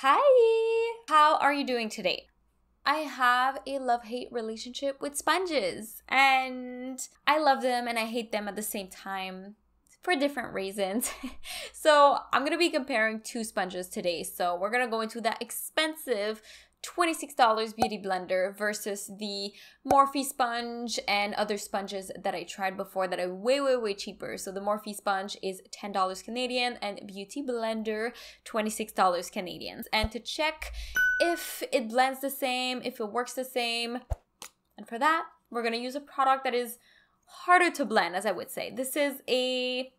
Hi! How are you doing today? I have a love-hate relationship with sponges, and I love them and I hate them at the same time for different reasons. So I'm gonna be comparing two sponges today. So we're gonna go into that expensive $26 beauty blender versus the Morphe sponge and other sponges that I tried before that are way cheaper. So the Morphe sponge is $10 Canadian and beauty blender $26 Canadian. And to check if it blends the same, if it works the same, and for that, we're gonna use a product that is harder to blend, as I would say. This is a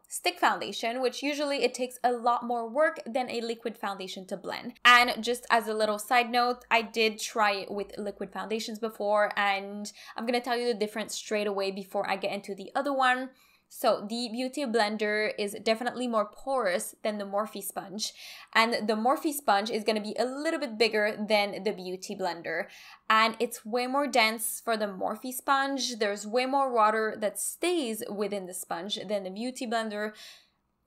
stick foundation, which usually it takes a lot more work than a liquid foundation to blend. And just as a little side note, I did try it with liquid foundations before, and I'm gonna tell you the difference straight away before I get into the other one. So the Beauty Blender is definitely more porous than the Morphe sponge. And the Morphe sponge is going to be a little bit bigger than the Beauty Blender. And it's way more dense for the Morphe sponge. There's way more water that stays within the sponge than the Beauty Blender.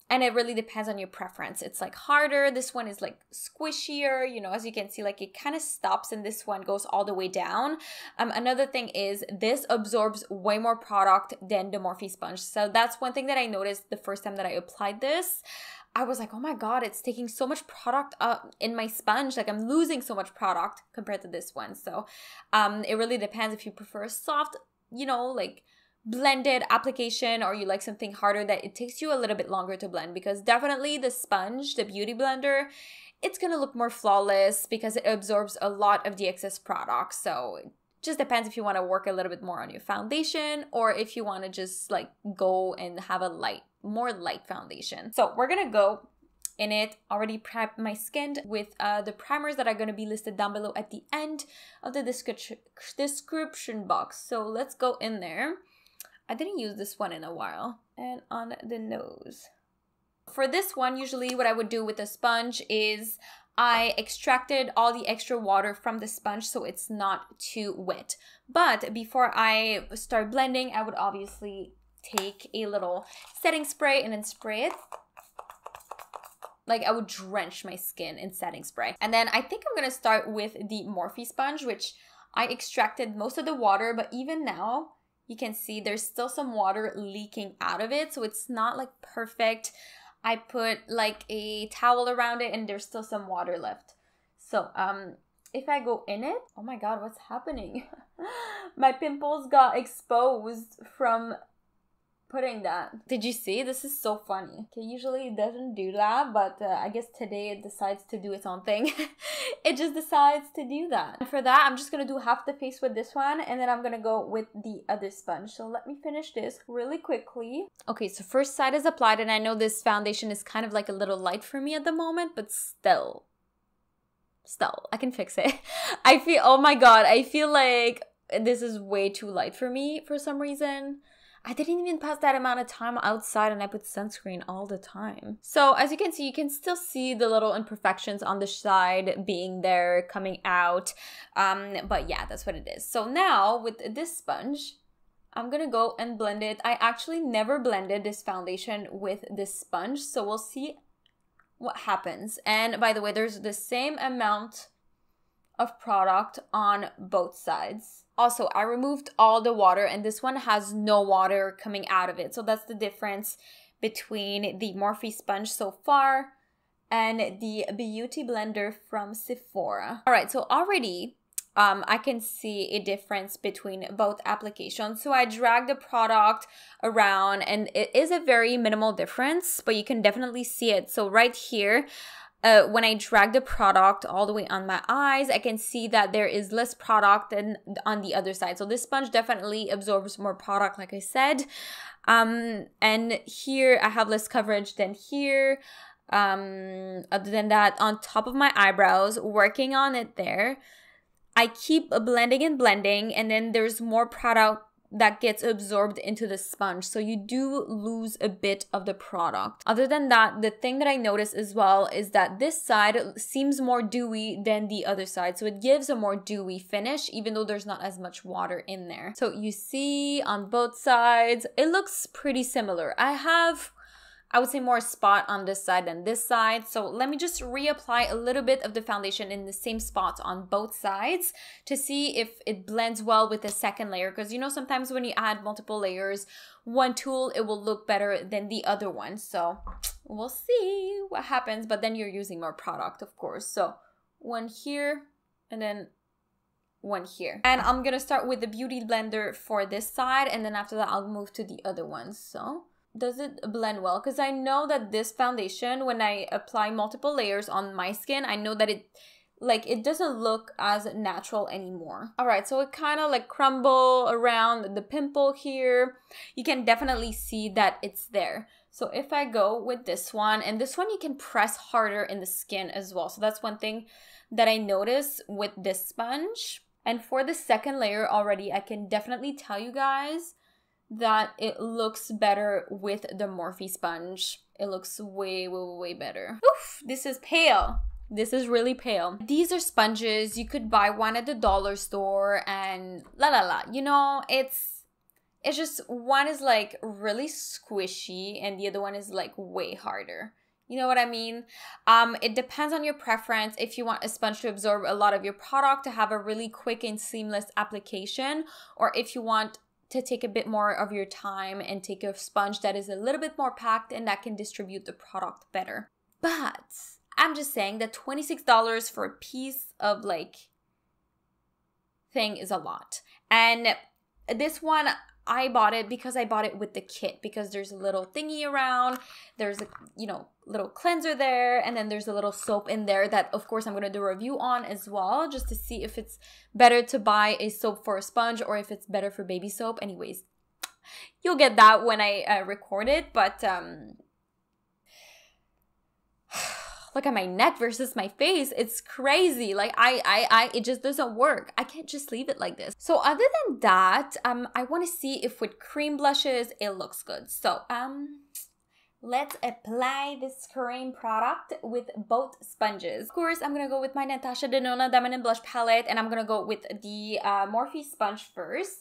And it really depends on your preference. It's like harder. This one is like squishier, as you can see, like it kind of stops and this one goes all the way down. Another thing is this absorbs way more product than the Morphe sponge. So that's one thing that I noticed the first time that I applied this. I was like, oh my God, it's taking so much product up in my sponge. Like I'm losing so much product compared to this one. So it really depends if you prefer a soft, like blended application, or you like something harder that it takes you a little bit longer to blend, because definitely the sponge, the beauty blender, it's gonna look more flawless because it absorbs a lot of the excess product. So it just depends if you want to work a little bit more on your foundation or if you want to just like go and have a more light foundation. So we're gonna go in it, already prep my skin with the primers that are going to be listed down below at the end of the description box. So let's go in there. I didn't use this one in a while. And on the nose. For this one, usually what I would do with a sponge is I extracted all the extra water from the sponge so it's not too wet. But before I start blending, I would obviously take a little setting spray and then spray it. Like I would drench my skin in setting spray. And then I think I'm going to start with the Morphe sponge, which I extracted most of the water, but even now, you can see there's still some water leaking out of it, so it's not like perfect. I put like a towel around it and there's still some water left. So if I go in it, oh my God, what's happening? My pimples got exposed from putting that. Did you see? This is so funny. Okay, usually it doesn't do that, but I guess today it decides to do its own thing. It just decides to do that. And for that, I'm just gonna do half the face with this one, and then I'm gonna go with the other sponge. So let me finish this really quickly. Okay, so first side is applied, and I know this foundation is kind of like a little light for me at the moment, but still, I can fix it. Oh my God, I feel like this is way too light for me for some reason. I didn't even pass that amount of time outside and I put sunscreen all the time. So as you can see, you can still see the little imperfections on the side being there, coming out. But yeah, that's what it is. So now with this sponge, I'm gonna go and blend it. I actually never blended this foundation with this sponge, so we'll see what happens. And by the way, there's the same amount of product on both sides. Also, I removed all the water and this one has no water coming out of it. So that's the difference between the Morphe sponge so far and the Beauty Blender from Sephora. All right, so already I can see a difference between both applications. So I dragged the product around and it is a very minimal difference, but you can definitely see it. So right here, when I drag the product all the way on my eyes, I can see that there is less product than on the other side. So this sponge definitely absorbs more product, like I said. And here I have less coverage than here. Other than that, on top of my eyebrows, working on it there, I keep blending and blending, and then there's more product that gets absorbed into the sponge, so you do lose a bit of the product. Other than that, the thing that I noticed as well is that this side seems more dewy than the other side, so it gives a more dewy finish even though there's not as much water in there. So you see on both sides it looks pretty similar. I I would say more spot on this side than this side. So let me just reapply a little bit of the foundation in the same spots on both sides to see if it blends well with the second layer. Because you know, sometimes when you add multiple layers, one tool, it will look better than the other one. So we'll see what happens, but then you're using more product, of course. So one here and then one here. And I'm gonna start with the Beauty Blender for this side, and then after that I'll move to the other one. So does it blend well? Because I know that this foundation, when I apply multiple layers on my skin, I know that it doesn't look as natural anymore. All right, so it kind of like crumble around the pimple here. You can definitely see that it's there. So if I go with this one, and this one you can press harder in the skin as well. So that's one thing that I noticed with this sponge. And for the second layer already, I can definitely tell you guys that it looks better with the Morphe sponge. It looks way, way, way better. Oof, this is pale. This is really pale. These are sponges. You could buy one at the dollar store and la la la. You know, it's just one is like really squishy and the other one is like way harder. You know what I mean? It depends on your preference. If you want a sponge to absorb a lot of your product to have a really quick and seamless application, or if you want to take a bit more of your time and take a sponge that is a little bit more packed and that can distribute the product better. But I'm just saying that $26 for a piece of like thing is a lot. And this one, I bought it because I bought it with the kit, because there's a little thingy around, there's a, you know, little cleanser there, and then there's a little soap in there that of course I'm going to do a review on as well, just to see if it's better to buy a soap for a sponge or if it's better for baby soap. Anyways, you'll get that when I record it, but look at my neck versus my face. It's crazy. Like it just doesn't work. I can't just leave it like this. So other than that, I want to see if with cream blushes, it looks good. So, let's apply this cream product with both sponges. Of course, I'm going to go with my Natasha Denona Diamond and Blush palette, and I'm going to go with the Morphe sponge first.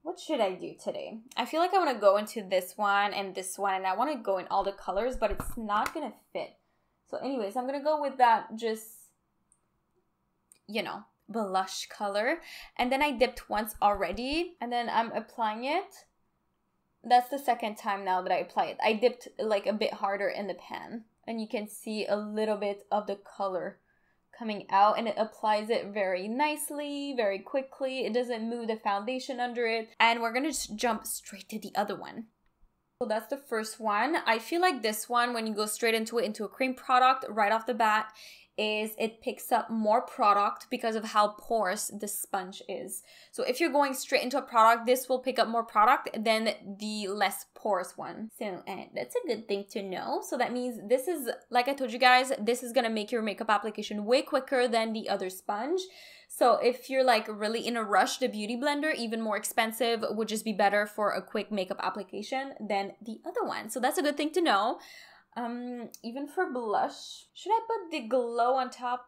What should I do today? I feel like I want to go into this one, and I want to go in all the colors, but it's not going to fit. So anyways, I'm going to go with that just, you know, blush color. And then I dipped once already, and then I'm applying it. That's the second time now that I apply it. I dipped like a bit harder in the pan, and you can see a little bit of the color coming out, and it applies it very nicely, very quickly. It doesn't move the foundation under it. And we're going to just jump straight to the other one. So that's the first one. I feel like this one, when you go straight into it, into a cream product right off the bat, is it picks up more product because of how porous the sponge is. So if you're going straight into a product, this will pick up more product than the less porous one. So that's a good thing to know. So that means this is, like I told you guys, this is gonna make your makeup application way quicker than the other sponge. So if you're like really in a rush, the Beauty Blender, even more expensive, would just be better for a quick makeup application than the other one. So that's a good thing to know. Even for blush, should I put the glow on top?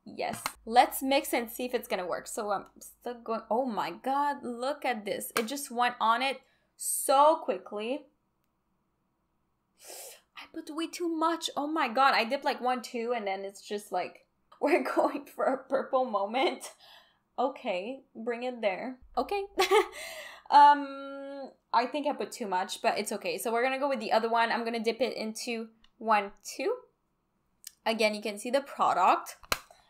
Yes. Let's mix and see if it's gonna work. So I'm still going, oh my god, look at this. It just went on it so quickly. I put way too much. Oh my god, I dipped like 1, 2, and then it's just like, we're going for a purple moment. Okay, bring it there. Okay. I think I put too much, but it's okay. So we're gonna go with the other one. I'm gonna dip it into 1, 2. Again, you can see the product.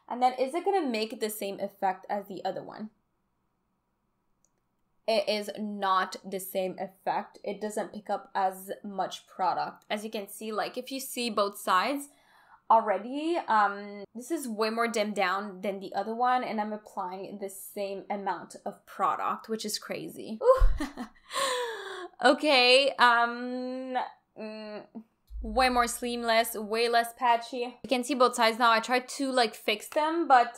And then is it gonna make the same effect as the other one? It is not the same effect. It doesn't pick up as much product. As you can see, like if you see both sides already, this is way more dimmed down than the other one, and I'm applying the same amount of product, which is crazy. Okay, way more seamless, way less patchy. You can see both sides now. I tried to like fix them, but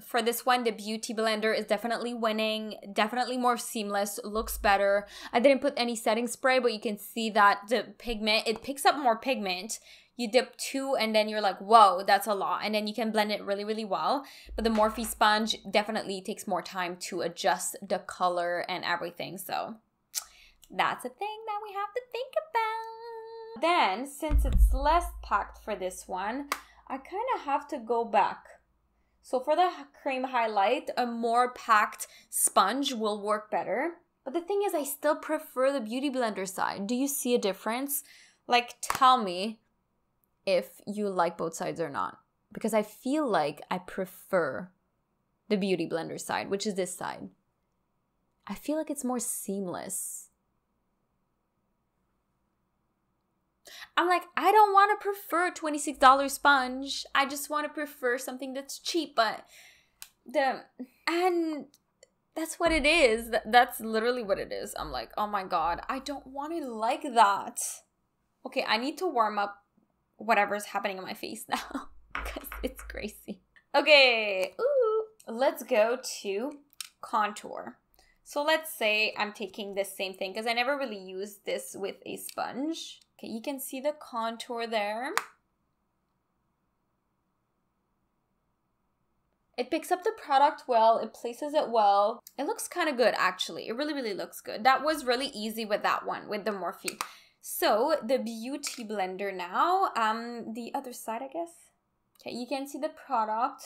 for this one, the Beauty Blender is definitely winning, definitely more seamless, looks better. I didn't put any setting spray, but you can see that the pigment, it picks up more pigment. You dip 2 and then you're like, whoa, that's a lot. And then you can blend it really, really well. But the Morphe sponge definitely takes more time to adjust the color and everything. So that's a thing that we have to think about. Then, since it's less packed for this one, I kind of have to go back. So for the cream highlight, a more packed sponge will work better. But the thing is, I still prefer the Beauty Blender side. Do you see a difference? Like, tell me if you like both sides or not. Because I feel like I prefer the Beauty Blender side, which is this side. I feel like it's more seamless. I'm like, I don't want to prefer a $26 sponge. I just want to prefer something that's cheap, but and that's what it is. That's literally what it is. I'm like, oh my God, I don't want it like that. Okay, I need to warm up whatever's happening on my face now because it's crazy. Okay, let's go to contour. So let's say I'm taking this same thing because I never really used this with a sponge. Okay, you can see the contour there. It picks up the product well, it places it well. It looks kind of good actually. It really, really looks good. That was really easy with that one, with the Morphe. So the Beauty Blender now, the other side I guess. Okay, you can see the product.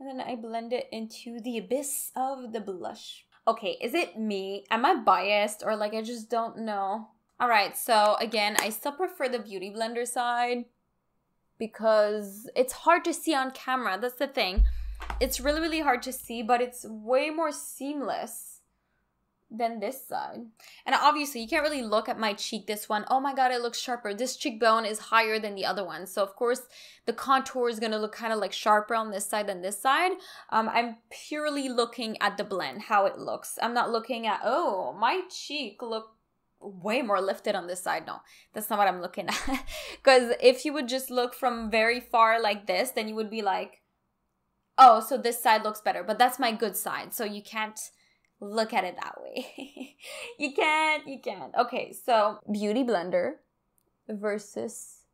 And then I blend it into the abyss of the blush. Okay, is it me? Am I biased or like I just don't know? All right, so again, I still prefer the Beauty Blender side because it's hard to see on camera. That's the thing. It's really, really hard to see, but it's way more seamless than this side. And obviously you can't really look at my cheek, this one. Oh my God, it looks sharper. This cheekbone is higher than the other one. So of course the contour is gonna look kind of like sharper on this side than this side. I'm purely looking at the blend, how it looks. I'm not looking at, oh, my cheek look way more lifted on this side. No, that's not what I'm looking at. Because if you would just look from very far like this, then you would be like, oh, so this side looks better, but that's my good side. So you can't look at it that way. You can't. Okay, so Beauty Blender versus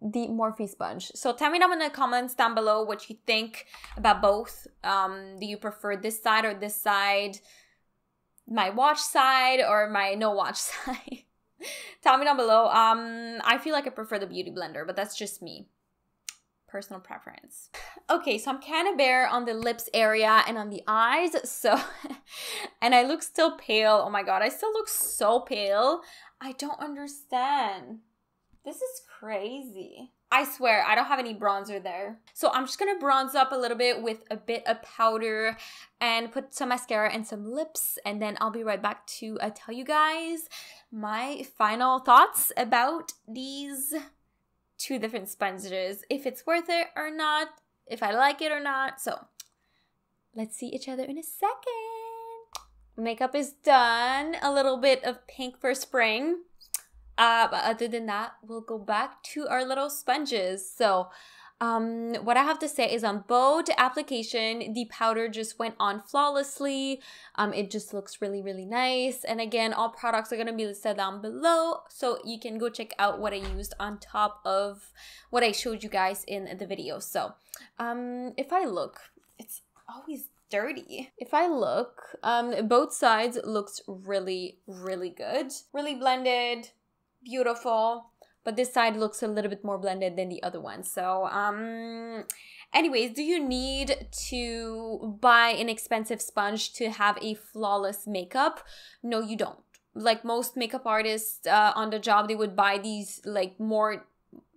the Morphe sponge. So tell me down in the comments down below what you think about both. Do you prefer this side or this side? My watch side or my no watch side? Tell me down below. I feel like I prefer the Beauty Blender, but that's just me. Personal preference. Okay, so I'm kind of bare on the lips area and on the eyes, so and I look still pale. Oh my God, I still look so pale. I don't understand. This is crazy. I swear I don't have any bronzer there. So I'm just gonna bronze up a little bit with a bit of powder and put some mascara and some lips, and then I'll be right back to tell you guys my final thoughts about these two different sponges, if it's worth it or not, if I like it or not. So let's see each other in a second. Makeup is done. A little bit of pink for spring. But other than that, we'll go back to our little sponges. So what I have to say is on both application, the powder just went on flawlessly. It just looks really, really nice. And again, all products are going to be listed down below, so you can go check out what I used on top of what I showed you guys in the video. So if I look, it's always dirty. If I look, both sides looks really, really good. Really blended, beautiful. But this side looks a little bit more blended than the other one. So, anyways, do you need to buy an expensive sponge to have a flawless makeup? No, you don't. Like most makeup artists on the job, they would buy these like more,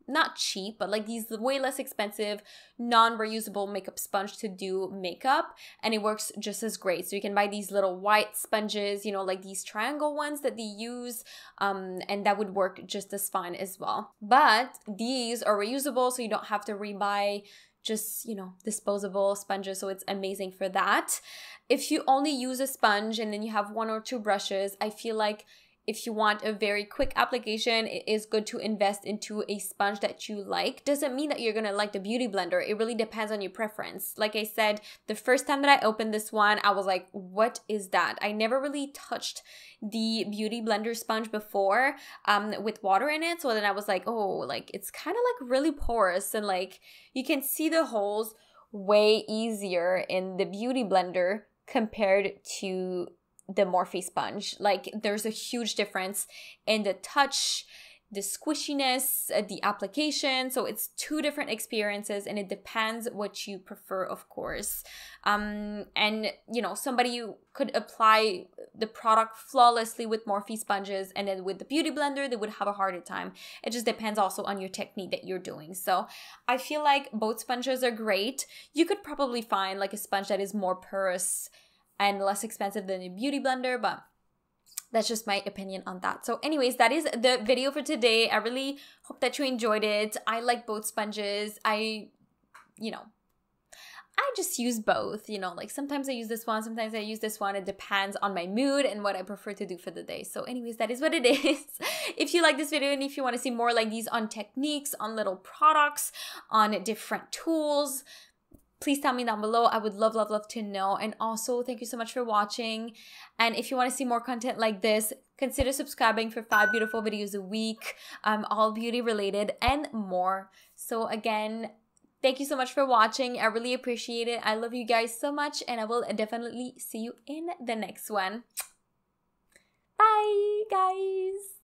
not cheap, but like these way less expensive, non-reusable makeup sponge to do makeup, and it works just as great. So you can buy these little white sponges, you know, like these triangle ones that they use, and that would work just as fine as well. But these are reusable, so you don't have to rebuy just, you know, disposable sponges, so it's amazing for that. If you only use a sponge and then you have one or two brushes, I feel like if you want a very quick application, it is good to invest into a sponge that you like. Doesn't mean that you're gonna like the Beauty Blender. It really depends on your preference. Like I said, the first time that I opened this one, I was like, what is that? I never really touched the Beauty Blender sponge before with water in it. So then I was like, oh, like it's kind of like really porous, and like you can see the holes way easier in the Beauty Blender compared to the Morphe sponge. Like, there's a huge difference in the touch, the squishiness, the application. So it's two different experiences, and it depends what you prefer, of course. And you know, somebody could apply the product flawlessly with Morphe sponges, and then with the beauty blender they would have a harder time. It just depends also on your technique that you're doing. So I feel like both sponges are great. You could probably find like a sponge that is more porous and less expensive than a beauty blender, but that's just my opinion on that. So anyways, that is the video for today. I really hope that you enjoyed it. I like both sponges. I just use both, you know, like sometimes I use this one, sometimes I use this one. It depends on my mood and what I prefer to do for the day. So anyways, that is what it is. If you like this video and if you want to see more like these on techniques, on little products, on different tools, please tell me down below. I would love to know. And also, thank you so much for watching. And if you want to see more content like this, consider subscribing for 5 beautiful videos a week, all beauty related and more. So again, thank you so much for watching. I really appreciate it. I love you guys so much, and I will definitely see you in the next one. Bye, guys.